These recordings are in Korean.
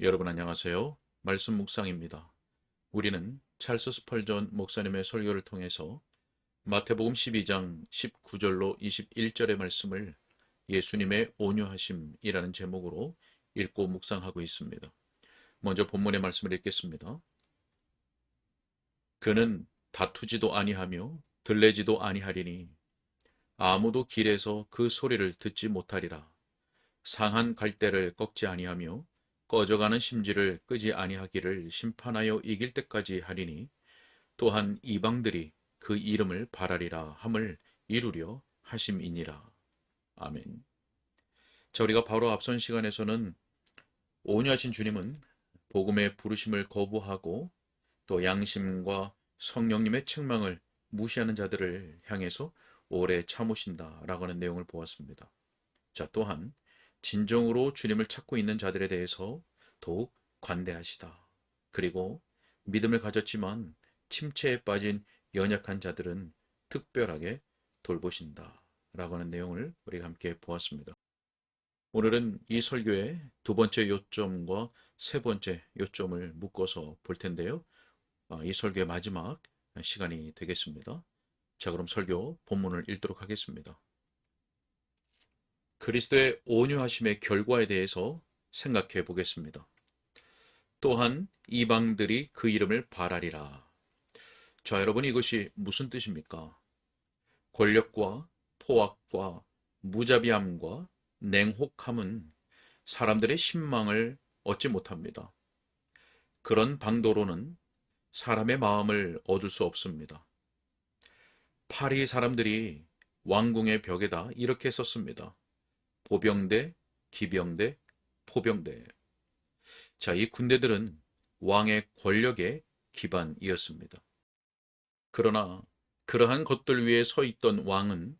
여러분 안녕하세요. 말씀 묵상입니다. 우리는 찰스 스펄전 목사님의 설교를 통해서 마태복음 12장 19절로 21절의 말씀을 예수님의 온유하심이라는 제목으로 읽고 묵상하고 있습니다. 먼저 본문의 말씀을 읽겠습니다. 그는 다투지도 아니하며 들레지도 아니하리니 아무도 길에서 그 소리를 듣지 못하리라. 상한 갈대를 꺾지 아니하며 꺼져가는 심지를 끄지 아니하기를 심판하여 이길 때까지 하리니 또한 이방들이 그 이름을 바라리라 함을 이루려 하심이니라. 아멘. 자, 우리가 바로 앞선 시간에서는 온유하신 주님은 복음의 부르심을 거부하고 또 양심과 성령님의 책망을 무시하는 자들을 향해서 오래 참으신다라고 하는 내용을 보았습니다. 자, 또한 진정으로 주님을 찾고 있는 자들에 대해서 더욱 관대하시다. 그리고 믿음을 가졌지만 침체에 빠진 연약한 자들은 특별하게 돌보신다. 라고 하는 내용을 우리가 함께 보았습니다. 오늘은 이 설교의 두 번째 요점과 세 번째 요점을 묶어서 볼 텐데요. 이 설교의 마지막 시간이 되겠습니다. 자, 그럼 설교 본문을 읽도록 하겠습니다. 그리스도의 온유하심의 결과에 대해서 생각해 보겠습니다. 또한 이방들이 그 이름을 바라리라. 자, 여러분 이것이 무슨 뜻입니까? 권력과 포악과 무자비함과 냉혹함은 사람들의 신망을 얻지 못합니다. 그런 방도로는 사람의 마음을 얻을 수 없습니다. 파리 사람들이 왕궁의 벽에다 이렇게 썼습니다. 보병대, 기병대, 포병대. 자, 이 군대들은 왕의 권력의 기반이었습니다. 그러나 그러한 것들 위에 서 있던 왕은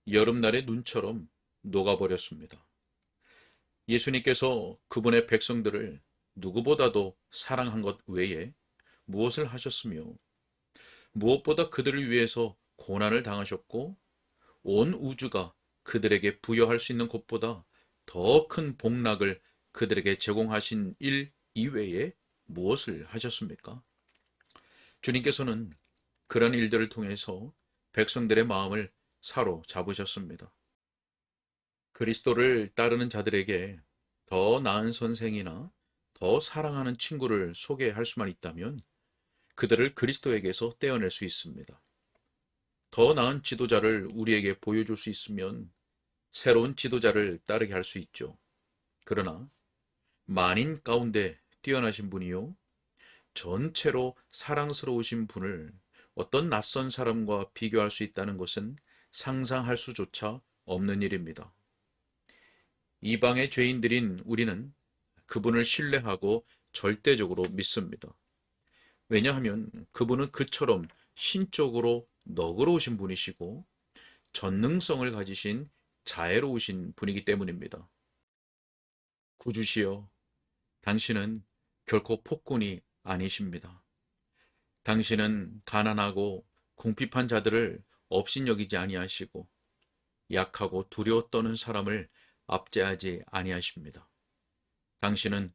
여름날의 눈처럼 녹아버렸습니다. 예수님께서 그분의 백성들을 누구보다도 사랑한 것 외에 무엇을 하셨으며 무엇보다 그들을 위해서 고난을 당하셨고 온 우주가 그들에게 부여할 수 있는 것보다 더 큰 복락을 그들에게 제공하신 일 이외에 무엇을 하셨습니까? 주님께서는 그런 일들을 통해서 백성들의 마음을 사로잡으셨습니다. 그리스도를 따르는 자들에게 더 나은 선생이나 더 사랑하는 친구를 소개할 수만 있다면 그들을 그리스도에게서 떼어낼 수 있습니다. 더 나은 지도자를 우리에게 보여줄 수 있으면 새로운 지도자를 따르게 할 수 있죠. 그러나 만인 가운데 뛰어나신 분이요 전체로 사랑스러우신 분을 어떤 낯선 사람과 비교할 수 있다는 것은 상상할 수조차 없는 일입니다. 이방의 죄인들인 우리는 그분을 신뢰하고 절대적으로 믿습니다. 왜냐하면 그분은 그처럼 신적으로 너그러우신 분이시고 전능성을 가지신 자애로우신 분이기 때문입니다. 구주시여, 당신은 결코 폭군이 아니십니다. 당신은 가난하고 궁핍한 자들을 업신여기지 아니하시고 약하고 두려워 떠는 사람을 압제하지 아니하십니다. 당신은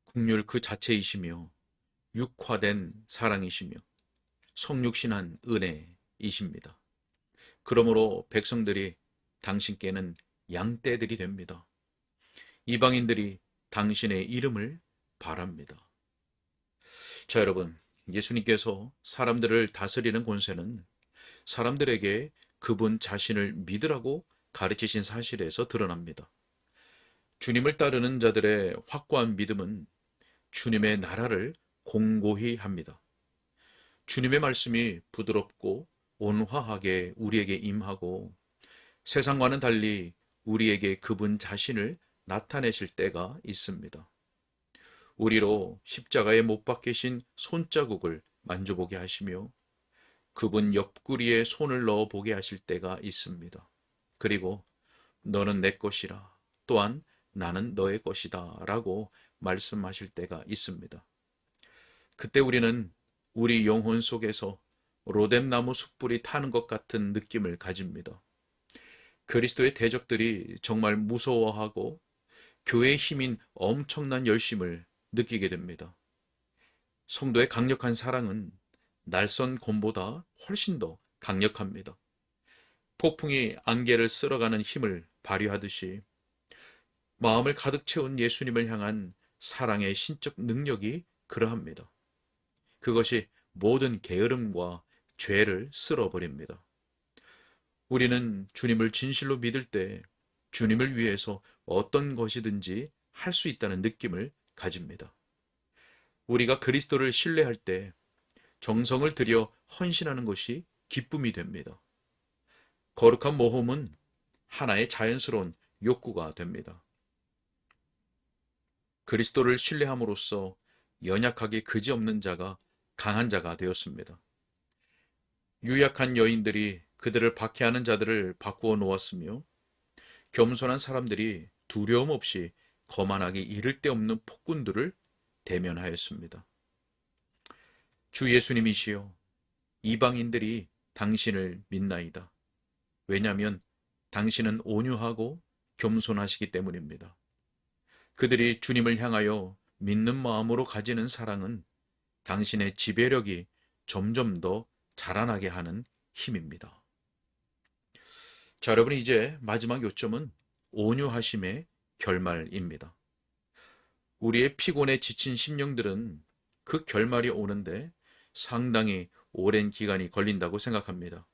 긍휼 그 자체이시며 육화된 사랑이시며 성육신한 은혜이십니다. 그러므로 백성들이 당신께는 양떼들이 됩니다. 이방인들이 당신의 이름을 바랍니다. 자, 여러분, 예수님께서 사람들을 다스리는 권세는 사람들에게 그분 자신을 믿으라고 가르치신 사실에서 드러납니다. 주님을 따르는 자들의 확고한 믿음은 주님의 나라를 공고히 합니다. 주님의 말씀이 부드럽고 온화하게 우리에게 임하고 세상과는 달리 우리에게 그분 자신을 나타내실 때가 있습니다. 우리로 십자가에 못 박히신 손자국을 만져보게 하시며 그분 옆구리에 손을 넣어보게 하실 때가 있습니다. 그리고 너는 내 것이라 또한 나는 너의 것이다 라고 말씀하실 때가 있습니다. 그때 우리는 우리 영혼 속에서 로뎀나무 숯불이 타는 것 같은 느낌을 가집니다. 그리스도의 대적들이 정말 무서워하고 교회의 힘인 엄청난 열심을 느끼게 됩니다. 성도의 강력한 사랑은 날선 곰보다 훨씬 더 강력합니다. 폭풍이 안개를 쓸어가는 힘을 발휘하듯이 마음을 가득 채운 예수님을 향한 사랑의 신적 능력이 그러합니다. 그것이 모든 게으름과 죄를 쓸어버립니다. 우리는 주님을 진실로 믿을 때 주님을 위해서 어떤 것이든지 할 수 있다는 느낌을 가집니다. 우리가 그리스도를 신뢰할 때 정성을 들여 헌신하는 것이 기쁨이 됩니다. 거룩한 모험은 하나의 자연스러운 욕구가 됩니다. 그리스도를 신뢰함으로써 연약하게 그지없는 자가 강한 자가 되었습니다. 유약한 여인들이 그들을 박해하는 자들을 바꾸어 놓았으며 겸손한 사람들이 두려움 없이 거만하게 이를 데 없는 폭군들을 대면하였습니다. 주 예수님이시여, 이방인들이 당신을 믿나이다. 왜냐하면 당신은 온유하고 겸손하시기 때문입니다. 그들이 주님을 향하여 믿는 마음으로 가지는 사랑은 당신의 지배력이 점점 더 자라나게 하는 힘입니다. 자, 여러분, 이제 마지막 요점은 온유하심의 결말입니다. 우리의 피곤에 지친 심령들은 그 결말이 오는데 상당히 오랜 기간이 걸린다고 생각합니다.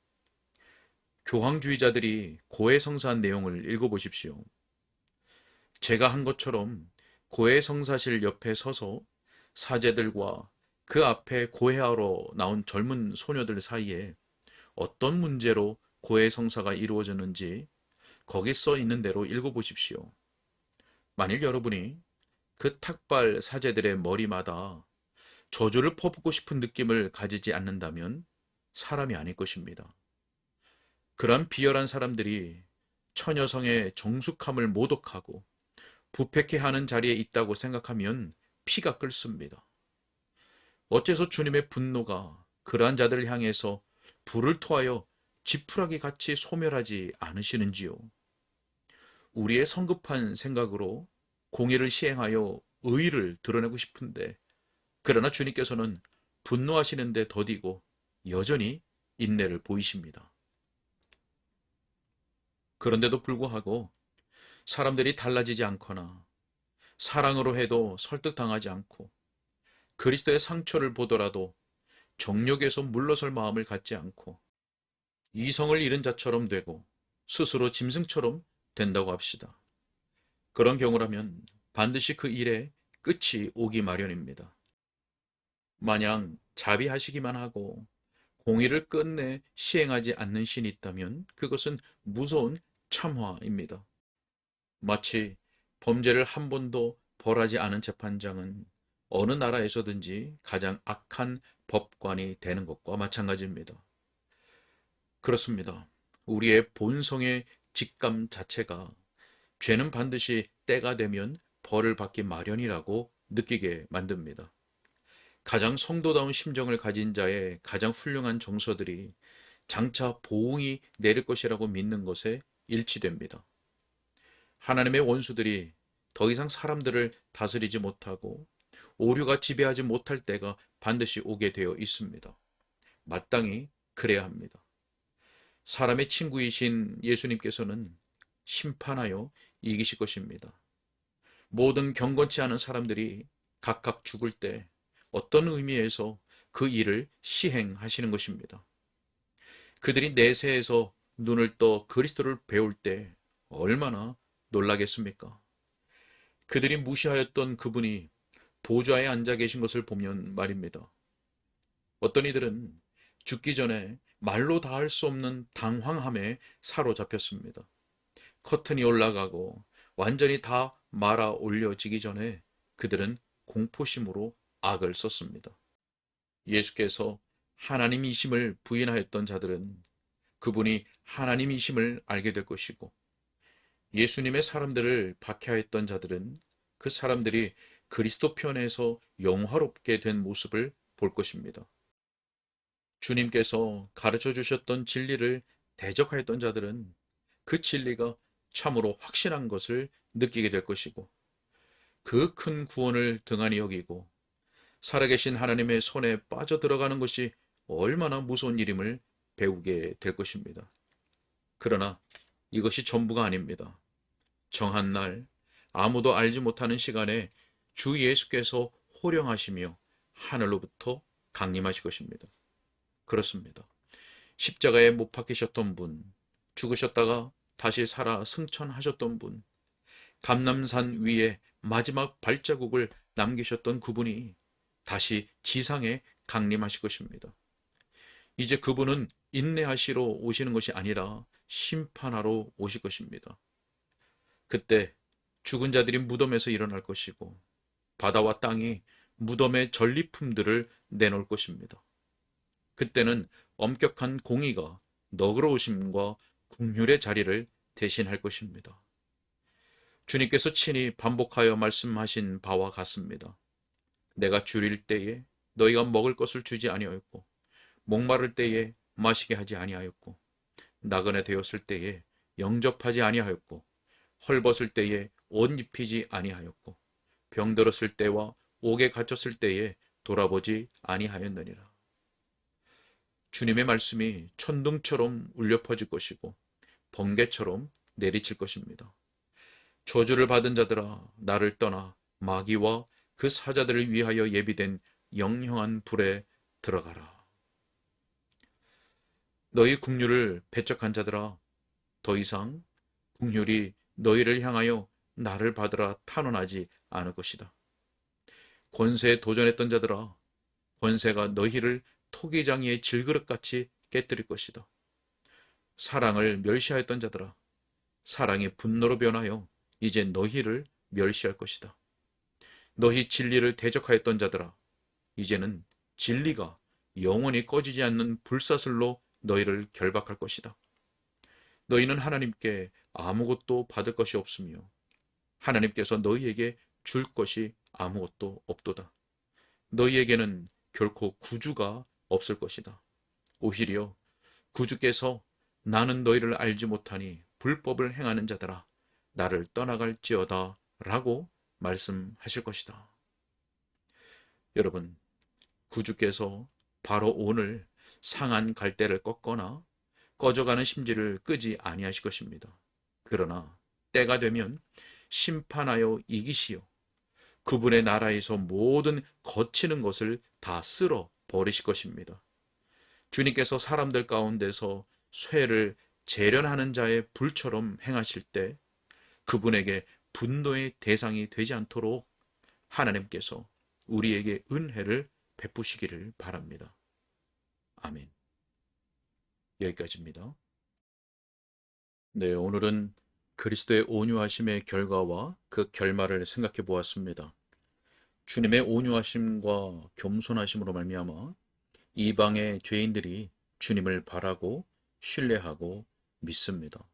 교황주의자들이 고해성사한 내용을 읽어보십시오. 제가 한 것처럼 고해성사실 옆에 서서 사제들과 그 앞에 고해하러 나온 젊은 소녀들 사이에 어떤 문제로 고해성사가 이루어졌는지 거기 써 있는 대로 읽어보십시오. 만일 여러분이 그 탁발 사제들의 머리마다 저주를 퍼붓고 싶은 느낌을 가지지 않는다면 사람이 아닐 것입니다. 그러한 비열한 사람들이 처녀성의 정숙함을 모독하고 부패케 하는 자리에 있다고 생각하면 피가 끓습니다. 어째서 주님의 분노가 그러한 자들을 향해서 불을 토하여 지푸라기 같이 소멸하지 않으시는지요? 우리의 성급한 생각으로 공의를 시행하여 의의를 드러내고 싶은데, 그러나 주님께서는 분노하시는데 더디고 여전히 인내를 보이십니다. 그런데도 불구하고 사람들이 달라지지 않거나 사랑으로 해도 설득당하지 않고 그리스도의 상처를 보더라도 정욕에서 물러설 마음을 갖지 않고 이성을 잃은 자처럼 되고 스스로 짐승처럼 된다고 합시다. 그런 경우라면 반드시 그 일에 끝이 오기 마련입니다. 마냥 자비하시기만 하고 공의를 끝내 시행하지 않는 신이 있다면 그것은 무서운 참화입니다. 마치 범죄를 한 번도 벌하지 않은 재판장은 어느 나라에서든지 가장 악한 법관이 되는 것과 마찬가지입니다. 그렇습니다. 우리의 본성의 직감 자체가 죄는 반드시 때가 되면 벌을 받기 마련이라고 느끼게 만듭니다. 가장 성도다운 심정을 가진 자의 가장 훌륭한 정서들이 장차 보응이 내릴 것이라고 믿는 것에 일치됩니다. 하나님의 원수들이 더 이상 사람들을 다스리지 못하고 오류가 지배하지 못할 때가 반드시 오게 되어 있습니다. 마땅히 그래야 합니다. 사람의 친구이신 예수님께서는 심판하여 이기실 것입니다. 모든 경건치 않은 사람들이 각각 죽을 때 어떤 의미에서 그 일을 시행하시는 것입니다. 그들이 내세에서 눈을 떠 그리스도를 배울 때 얼마나 놀라겠습니까? 그들이 무시하였던 그분이 보좌에 앉아 계신 것을 보면 말입니다. 어떤 이들은 죽기 전에 말로 다 할 수 없는 당황함에 사로잡혔습니다. 커튼이 올라가고 완전히 다 말아 올려지기 전에 그들은 공포심으로 악을 썼습니다. 예수께서 하나님이심을 부인하였던 자들은 그분이 하나님이심을 알게 될 것이고, 예수님의 사람들을 박해하였던 자들은 그 사람들이 그리스도 편에서 영화롭게 된 모습을 볼 것입니다. 주님께서 가르쳐 주셨던 진리를 대적하였던 자들은 그 진리가 참으로 확실한 것을 느끼게 될 것이고, 그 큰 구원을 등한히 여기고 살아계신 하나님의 손에 빠져들어가는 것이 얼마나 무서운 일임을 배우게 될 것입니다. 그러나 이것이 전부가 아닙니다. 정한 날 아무도 알지 못하는 시간에 주 예수께서 호령하시며 하늘로부터 강림하실 것입니다. 그렇습니다. 십자가에 못 박히셨던 분, 죽으셨다가 다시 살아 승천하셨던 분, 감람산 위에 마지막 발자국을 남기셨던 그분이 다시 지상에 강림하실 것입니다. 이제 그분은 인내하시러 오시는 것이 아니라 심판하러 오실 것입니다. 그때 죽은 자들이 무덤에서 일어날 것이고 바다와 땅이 무덤의 전리품들을 내놓을 것입니다. 그때는 엄격한 공의가 너그러우심과 긍휼의 자리를 대신할 것입니다. 주님께서 친히 반복하여 말씀하신 바와 같습니다. 내가 줄일 때에 너희가 먹을 것을 주지 아니하였고 목마를 때에 마시게 하지 아니하였고 나그네 되었을 때에 영접하지 아니하였고 헐벗을 때에 옷 입히지 아니하였고 병들었을 때와 옥에 갇혔을 때에 돌아보지 아니하였느니라. 주님의 말씀이 천둥처럼 울려 퍼질 것이고 번개처럼 내리칠 것입니다. 저주를 받은 자들아 나를 떠나 마귀와 그 사자들을 위하여 예비된 영영한 불에 들어가라. 너희 긍휼을 배척한 자들아 더 이상 긍휼이 너희를 향하여 나를 받으라 탄원하지 않을 것이다. 권세에 도전했던 자들아 권세가 너희를 토기장이의 질그릇같이 깨뜨릴 것이다. 사랑을 멸시하였던 자들아 사랑이 분노로 변하여 이제 너희를 멸시할 것이다. 너희 진리를 대적하였던 자들아 이제는 진리가 영원히 꺼지지 않는 불사슬로 너희를 결박할 것이다. 너희는 하나님께 아무것도 받을 것이 없으며 하나님께서 너희에게 줄 것이 아무것도 없도다. 너희에게는 결코 구주가 없을 것이다. 오히려 구주께서 나는 너희를 알지 못하니 불법을 행하는 자들아 나를 떠나갈지어다 라고 말씀하실 것이다. 여러분, 구주께서 바로 오늘 상한 갈대를 꺾거나 꺼져가는 심지를 끄지 아니하실 것입니다. 그러나 때가 되면 심판하여 이기시어 그분의 나라에서 모든 거치는 것을 다 쓸어 버리실 것입니다. 주님께서 사람들 가운데서 쇠를 재련하는 자의 불처럼 행하실 때 그분에게 분노의 대상이 되지 않도록 하나님께서 우리에게 은혜를 베푸시기를 바랍니다. 아멘. 여기까지입니다. 네, 오늘은 그리스도의 온유하심의 결과와 그 결말을 생각해 보았습니다. 주님의 온유하심과 겸손하심으로 말미암아 이방의 죄인들이 주님을 바라고 신뢰하고 믿습니다.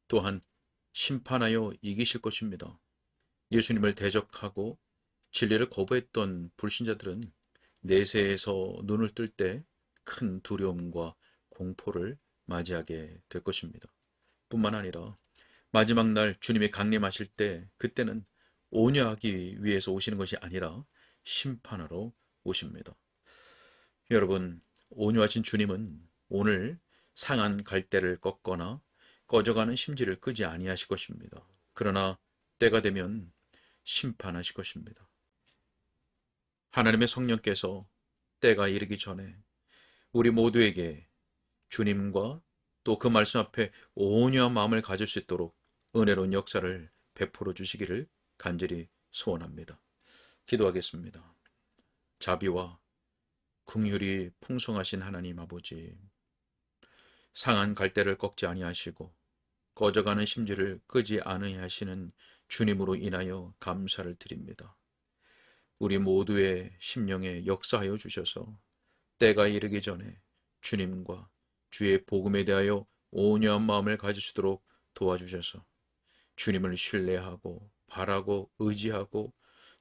또한 심판하여 이기실 것입니다. 예수님을 대적하고 진리를 거부했던 불신자들은 내세에서 눈을 뜰 때 큰 두려움과 공포를 맞이하게 될 것입니다. 뿐만 아니라 마지막 날 주님이 강림하실 때 그때는 온유하기 위해서 오시는 것이 아니라 심판하러 오십니다. 여러분, 온유하신 주님은 오늘 상한 갈대를 꺾거나 꺼져가는 심지를 끄지 아니하실 것입니다. 그러나 때가 되면 심판하실 것입니다. 하나님의 성령께서 때가 이르기 전에 우리 모두에게 주님과 또 그 말씀 앞에 온유한 마음을 가질 수 있도록 은혜로운 역사를 베풀어 주시기를 간절히 소원합니다. 기도하겠습니다. 자비와 긍휼이 풍성하신 하나님 아버지, 상한 갈대를 꺾지 아니하시고 꺼져가는 심지를 끄지 아니하시는 주님으로 인하여 감사를 드립니다. 우리 모두의 심령에 역사하여 주셔서 때가 이르기 전에 주님과 주의 복음에 대하여 온유한 마음을 가지시도록 도와주셔서 주님을 신뢰하고 바라고 의지하고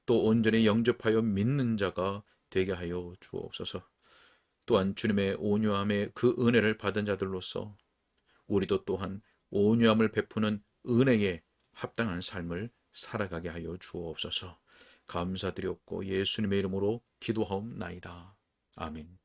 또 온전히 영접하여 믿는 자가 되게 하여 주옵소서. 또한 주님의 온유함의 그 은혜를 받은 자들로서 우리도 또한 온유함을 베푸는 은혜에 합당한 삶을 살아가게 하여 주옵소서. 감사드렸고 예수님의 이름으로 기도하옵나이다. 아멘.